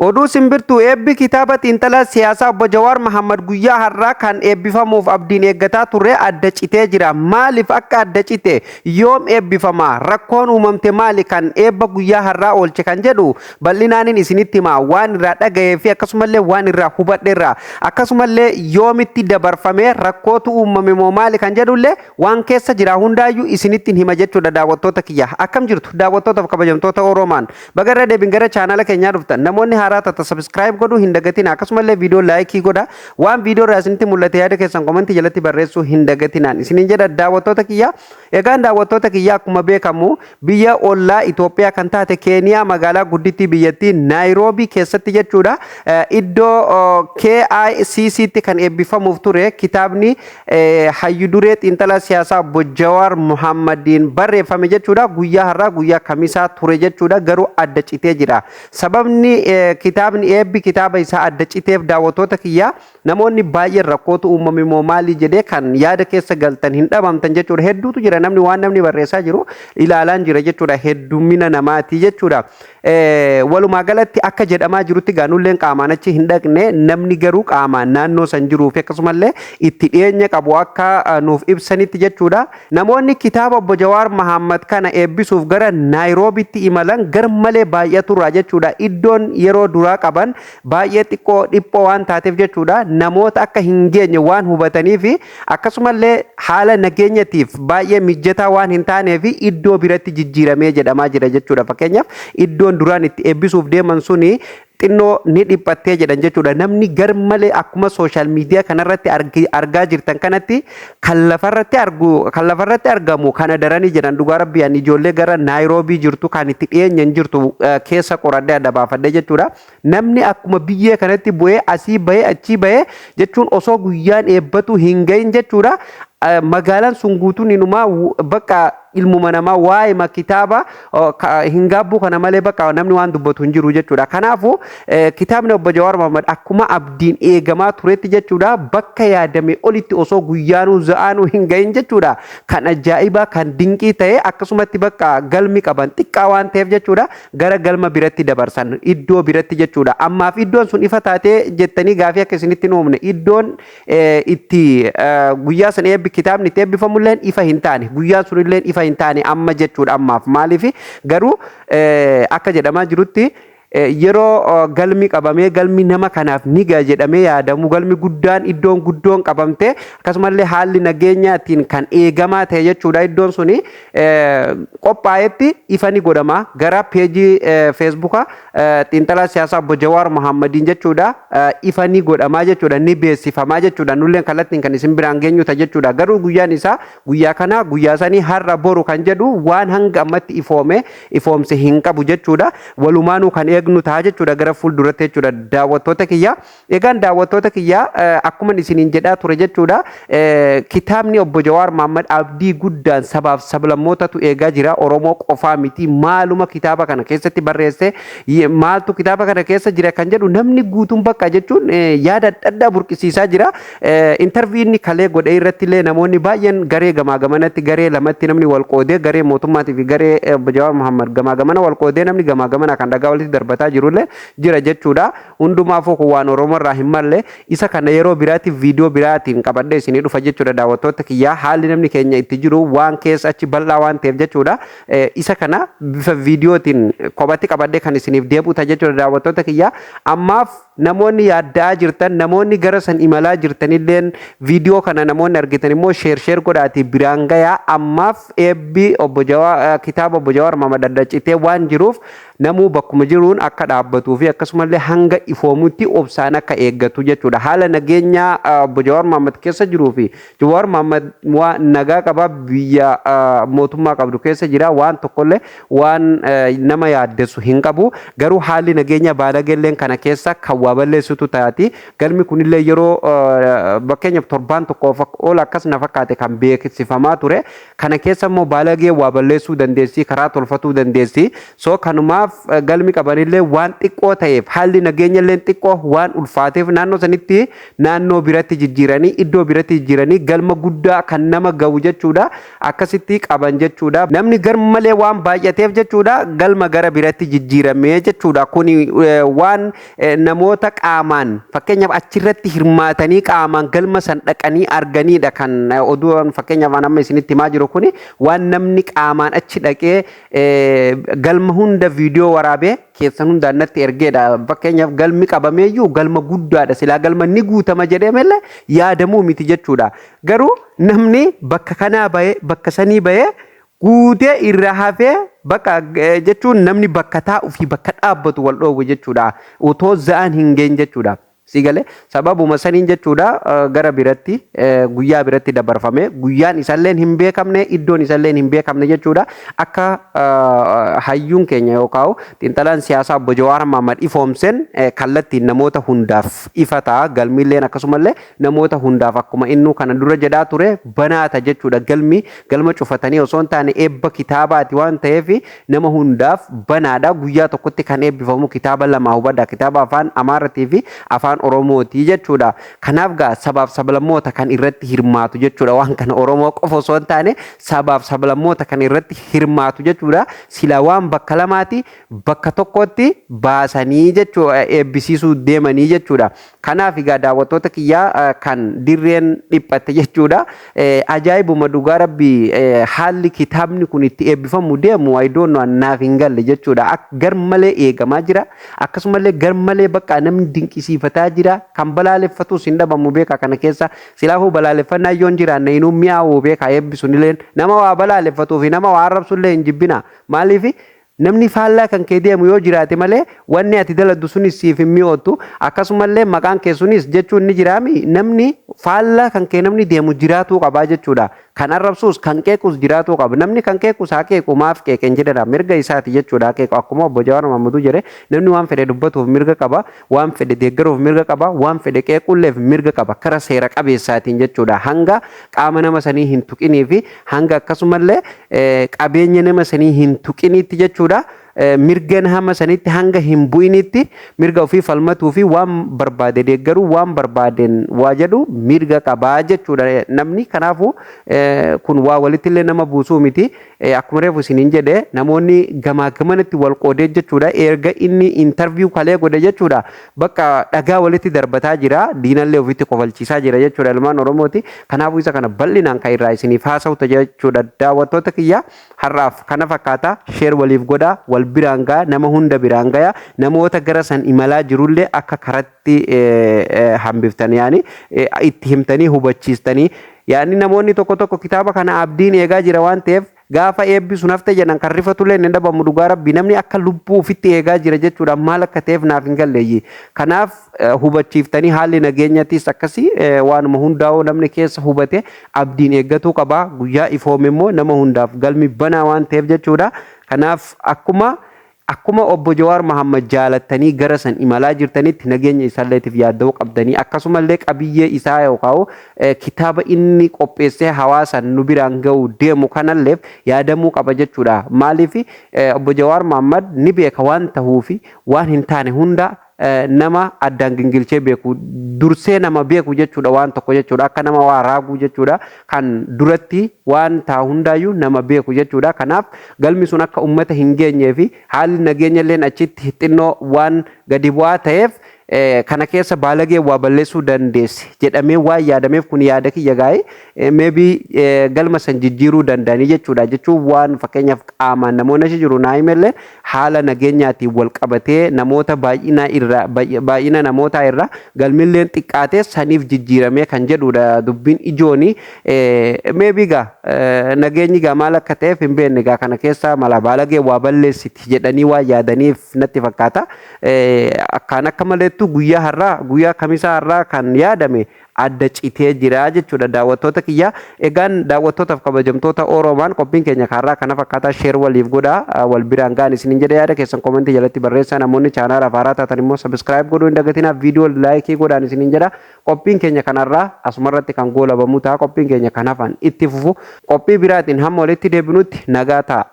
Oduu simbirtuu eebbi kitaaba xiinxalaa siyaasaa obbo Jawaar Mohaammed guyyaa har'aa kan eebbifamuuf abdiin eeggataa turre adda citee jira. Maaliif akka adda cite? Yoom eebbifama? Rakkoon uumamte maali kan eebba guyyaa har'aa oolche kan jedhu bal'inaanin isinitti hima. Waan irraa dhaga'ee fi akkasumallee waan irraa hubadheerra. Akkasumallee yoomitti dabarfamee rakkootu uumame moo maali kan jedhullee waan keessa jira hundaayyuu isinitti hima jechuudha daawwattoota kiyya. Akkam jirtu daawwattootaaf kabajamtoota Oromaan. Bagarra deebiin gara chaanala keenyaa dhuftan namoonni haaraa subscribe godhu hin dagatin akkasumallee viidiyoo laayikii godha waan viidiyoo irraa isinitti mul'ate yaada keessan komentii jalatti barreessuu hin dagatinaan isiniin jedha daawwattoota kiyya. Egaan daawwattoota kiyya akkuma beekamu biyya ollaa Itoophiyaa kan taate Keeniyaa magaalaa guddittii biyyattii Naayiroobii keessatti jechuudha iddoo KICCtti kan eebbifamuuf ture kitaabni hayyu duree xiinxalaa siyaasaa obbo Jawaar Mohammediin barreeffame jechuudha guyyaa har'aa guyyaa kamisaa ture jechuudha garuu adda citee jira. Sababni kitaabni eebbi kitaaba isaa adda citeef daawwattoota kiyya namoonni baay'een rakkootu uumame moo maali jedhee kan yaada keessa galtan hin dhabamtan jechuudha hedduutu jira namni waan namni barreessaa jiru ilaalaan jira jechuudha heddumina namaati jechuudha. Walumaa galatti akka jedhamaa jirutti gaanulleen qaamaan achi hin dhaqne namni garuu qaamaan naannoo san jiruuf akkasumallee itti dhiyeenya qabu akka nuuf ibsanitti jechuudha. Namoonni kitaaba obbo Jawaar Mohaammed kana eebbisuuf gara Naayiroobitti imalan garmalee baay'aturraa jechuudha. Iddoon yeroo duraa qaban baay'ee xiqqoo dhiphoo waan taateef jechuudha namoota akka hin geenye waan hubataniif akkasumallee haala nageenyatiif baay'ee mijataa waan hin taaneef iddoo biratti jijjiiramee jedhamaa jira jechuudha. Fakkeenyaaf iddoon duraan itti eebbisuuf deeman suni xinnoo ni dhiphattee jedhan jechuudha. Namni garmalee akkuma sooshaal miidiyaa kanarratti argaa jirtan kanatti kan lafarratti argamu kana daranii jedhan dhugaa rabbiyaan ijoollee gara Naayiroobii jirtu kan itti dhiyeenyan jirtu keessa qoradhee adda baafadhee jechuudha. Namni akkuma biyyee kanatti bu'ee asii bahee achii bahee jechuun osoo guyyaan eebbatu hin gahin jechuudha. Magaalaan sun guutuun inumaa bakka ilmuma namaa waa'ee kitaaba hin gaabbuu kana malee bakka namni waan dubbatu hin jiru jechuudha. Kanaafuu kitaabni obbo Jawaar Mohaammed akkuma abdiin eegamaa turetti jechuudha bakka yaadame olitti osoo guyyaanuu za'aanuu hin gahin jechuudha. Kan ajaa'ibaa kan dinqii ta'e akkasumatti bakka galmi qaban xiqqaa waan ta'eef jechuudha gara galma biratti dabarsan iddoo biratti jechuudha. Ammaaf iddoon sun ifa taatee jettanii gaafii akka isinitti hin uumne iddoon itti guyyaa san eebbi kitaabni itti eebbifamulleen ifa hin taane guyyaan sunilleen ifa hin taane amma jechuudha ammaaf maaliif garuu akka jedhamaa jirutti yeroo galmi qabamee galmi nama kanaaf ni ga'a jedhamee yaadamu galmi guddaan iddoon guddoon qabamte akkasumallee haalli nageenyaatiin kan eegamaa ta'e jechuudha iddoon suni qophaa'etti ifa ni godhama gara peejii feesbuuka xiinxalaa siyaasaa obbo Jawaar Mohammediin jechuudha ifa ni godhamaa jechuudha ni beeksifamaa jechuudha nulleen kallattiin kan isin biraan geenyu ta'a jechuudha garuu guyyaan isaa guyyaa kana guyyaa sanii har'a boru kan jedhu waan hanga ammatti ifoomse hin qabu jechuudha walumaanuu kan eegnu ta'a jechuudha gara fuulduratti jechuudha daawwattoota kiyya. Egaan daawwattoota kiyya akkuma isiniin jedhaa ture jechuudha kitaabni obbo Jawaar Mohaammed abdii guddaan sabaaf sablammootatu eegaa jira Oromoo qofaa miti maaluma kitaaba kana keessatti barreesse maaltu kitaaba kana keessa jira kan jedhu namni guutuun bakka jechuun yaada adda burqisiisaa jira. Interviiwni kalee godhee irratti illee namoonni baay'een garee gamaa gamanatti garee lamatti namni wal qoodee garee mootummaatii fi garee obbo Jawaar Mohaammed gamaa gamana wal qoodee namni gamaa gamana kan dhagaa walitti darbataa jirullee jira jechuudha. Hundumaafuu kun waan Oromoo irraa hin malle isa kana yeroo biraatiif viidiyoo biraatiin qabadhee isinii dhufa jechuudha daawwattoota kiyyaa haalli namni keenya itti jiru waan keessa achi bal'aa waan ta'eef jechuudha. Isa kana bifa viidiyootiin kophatti qabadhee kan isiniif deebi'uta jechuudha daawwattoota kiyyaa. Ammaaf namoonni yaaddaa jirtan namoonni gara san imalaa jirtanilleen viidiyoo kana namoonni argitan immoo sheer godhaatii biraan gayaa. Ammaaf eebbi obbo Jawaar kitaaba obbo Jawaar Mohaammed adda citee waan jiruuf namuu bakkuma jiruun akka dhaabbatuu fi akkasumallee hanga ifoomutti obsaan akka eeggatu jechuudha. Haala nageenyaa obbo Jawaar Mohaammed keessa jiruu fi Jawaar Mohaammed waan nagaa qaba biyya mootummaa qabdu keessa jira waan tokkollee waan nama yaaddessu hin qabu garuu haalli nageenya baalageelleen kana keessa kan waa balleessutu taati. Galmi kunillee yeroo bakkeenyaaf torbaan tokkoof oola akkas na fakkaate kan beeksifamaa ture. Kana keessa immoo baalagee waa balleessuu dandeessi, karaa tolfatuu dandeessi. So kanumaaf galmi qabanillee waan xiqqoo ta'eef haalli nageenyallee xiqqoo waan ulfaateef naannoo sanitti naannoo biratti jijjiiranii iddoo biratti jijjiiranii galma guddaa kan nama ga'u jechuudha. Akkasitti qaban jechuudha. Namni garmalee waan baay'ateef jechuudha galma gara biratti jijjiiramee jechuudha. Kuni waan namoota qaamaan fakkeenyaaf achirratti hirmaatanii qaamaan galma san dhaqanii arganiidha kan oduun fakkeenyaaf amma isinitti himaa jiru kuni waan namni qaamaan achi dhaqee galma hunda viidiyoo waraabee keessan hundaan natti ergeedha. Fakkeenyaaf galmi qabameeyyuu galma guddaadha. Silaa galma ni guutama jedhamellee yaadamuu miti jechuudha. Garuu namni bakka kanaa bahee bakka sanii bahee guutee irra hafee bakka jechuun namni bakka taa'uu fi bakka dhaabbatu wal dhoowwe jechuudha. Utoo za'an hin geenye jechuudha. Sigale sababuma saniin jechuudha gara biratti guyyaa biratti dabarfame guyyaan isalleen hin beekamne iddoon isalleen hin beekamne jechuudha. Akka hayyuun keenya yookaan xiinxalaan siyaasaa obbo Jawaar Mohaammed ifoomsen kallattiin namoota hundaaf ifa ta'a. Galmiilleen akkasumallee namoota hundaaf akkuma inni kana dura jedhaa ture banaata jechuudha. Galma cufatanii osoo hin taane eebba kitaabaati waan ta'eef nama hundaaf banaadha. Guyyaa tokkotti kan eebbifamu kitaaba lama hubadha. Kitaaba afaan Amaaraatii fi afaan Oromooti jechuudha. Kanaaf gaa sabaaf sablammoota kan irratti hirmaatu jechuudha. Waan kana Oromoo qofa osoo hin taane sabaaf sablammoota kan irratti hirmaatu jechuudha. Sila waan bakka lamaati bakka tokkotti baasanii jechuudha eebbisiisuu deemanii jechuudha. Kanaaf egaa daawwattoota kiyyaa kan dirreen dhiphatte jechuudha. Ajaa'ibuma dhugaa rabbii haalli kitaabni kun itti eebbifamu deemu wayidoon naaf hin galle jechuudha. Garmalee eegamaa jira. Akkasumallee garmalee bakka namni dinqisiifataa jira. Kan balaaleffatus hin dhabamu beeka kana keessa. Silaafuu balaaleffannaa yoon jiraanne inuu mi'aawuu beeka eebbisuunillee nama waa balaaleffatuu fi nama waa arrabsullee hin jibbina. Maaliif namni faallaa kan kee deemu yoo jiraate malee wanni ati daladdu sunis siif hin mi'ootu. Akkasumallee maqaan kee sunis jechuun ni jiraami. Namni faallaa kan kee namni deemu jiraatuu qabaa jechuudha. Kan arrabsuus kan qeequs jiraatuu qaba. Namni kan qeequs haa qeequ maaf qeeqen jedhedha. Mirga isaati jechuudha qeequ. Akkuma obbo Jawaar Mohaammed jedhe namni waan fedhe dubbatuuf mirga qaba. Waan fedhe deeggaruuf mirga qaba. Waan fedhe qeequlleef mirga qaba. Kara seera qabeessaatiin jechuudha. Hanga qaama nama sanii hin tuqinii fi hanga akkasumallee qabeenya nama sanii hin tuqiniitti jechuudha. Mirga nama sanitti hanga hin bu'initti mirga ofii falmatuu fi waan barbaade deeggaruu waan barbaadeen waa jedhu mirga qabaa jechuudha namni. Kanaafuu kun waa walittillee nama buusuu miti. Akkuma reefu isiniin jedhe namoonni gamaa gamanatti wal qoodee jechuudha. Erga inni intarviyu kalee godhe jechuudha bakka dhagaa walitti darbataa jira. Diinallee ofitti kofalchiisaa jira jechuudha ilmaan Oromooti. Kanaafuu isa kana bal'inaan kan irraa isiniif haasa'uta jechuudha. Daawwattoota kiyya har'aaf kana fakkaata. Sheer waliif godhaa. Wal biraan gaa nama hunda biraan gaya namoota gara san imalaa jirullee akka karatti hambiftanii yaani itti himtanii hubachiistanii yaani namoonni tokko tokko kitaaba kana abdiin eegaa jira waan ta'eef gaafa eebbisu nafte jedhan kan rifatullee hin dhabamu dhugaa rabbii namni akka lubbuu ofitti eegaa jira jechuudha. Maal akka ta'eef naaf hin galleeyyi. Kanaaf hubachiiftanii haalli nageenyattis akkasii waanuma hundaa'uu namni keessa hubate abdiin eeggatuu qaba. Guyyaa ifoome immoo nama hundaaf galmi banaa waan ta'eef jechuudha. Kanaaf akkuma obbo Jawaar Mohaammed jaalattanii gara san imalaa jirtanitti nageenya isaalleetiif yaadda'uu qabdanii akkasumallee qabiyyee isaa yookaan kitaaba inni qopheessee hawaasan nu biraan ga'uu deemu kanalleef yaadamuu qaba jechuudha. Maaliif obbo Jawaar Mohaammed ni beeka waan ta'uu fi waan hin taane hunda nama addaan gingilchee beeku dursee nama beeku jechuudha waan tokko jechuudha akka nama waa raaguu jechuudha kan duratti waan taa hundaayyuu nama beeku jechuudha. Kanaaf galmi sun akka ummata hin geenyee fi haalli nageenyalleen achitti xinnoo waan gadi bu'aa ta'eef kana keessa baalagee waa balleessuu dandeesse jedhamee waan yaadameef kun yaada kiyya gaa'ee maybe galma san jijjiiruu danda'anii jechuudha. Jechuun waan fakkeenyaaf qaamaan namoonni achi jiru naa himallee haala nageenyaatiin wal qabatee namoota baay'ina namootaa irra galmilleen xiqqaatee saniif jijjiiramee kan jedhudha dubbiin ijooni. Maybe gaa nageenyi gaa maal akka ta'eef hin beekne gaa kana keessa mala baalagee waa balleessiti jedhanii waan yaadaniif natti fakkaata. Akkaan akka malee keessattuu guyyaa har'aa guyyaa kamisaa har'aa kan yaadame adda citee jira jechuudha daawwattoota kiyya. Egaan daawwattootaaf kabajamtoota Oromaan qophiin keenya har'aa kana fakkaataa sheer waliif godhaa wal biraan ga'an isiniin jedha yaada keessan komentii jalatti barreessaa namoonni chaanaalaaf haaraa taatan immoo sabiskiraayib godhuu hin dagatinaa viidiyoo laayikii godhaan isiniin jedha. Qophiin keenya kanarraa asumarratti kan goolabamuu ta'a qophiin keenya kan hafan itti fufu qophii biraatiin hamma walitti deebinutti nagaa ta'a.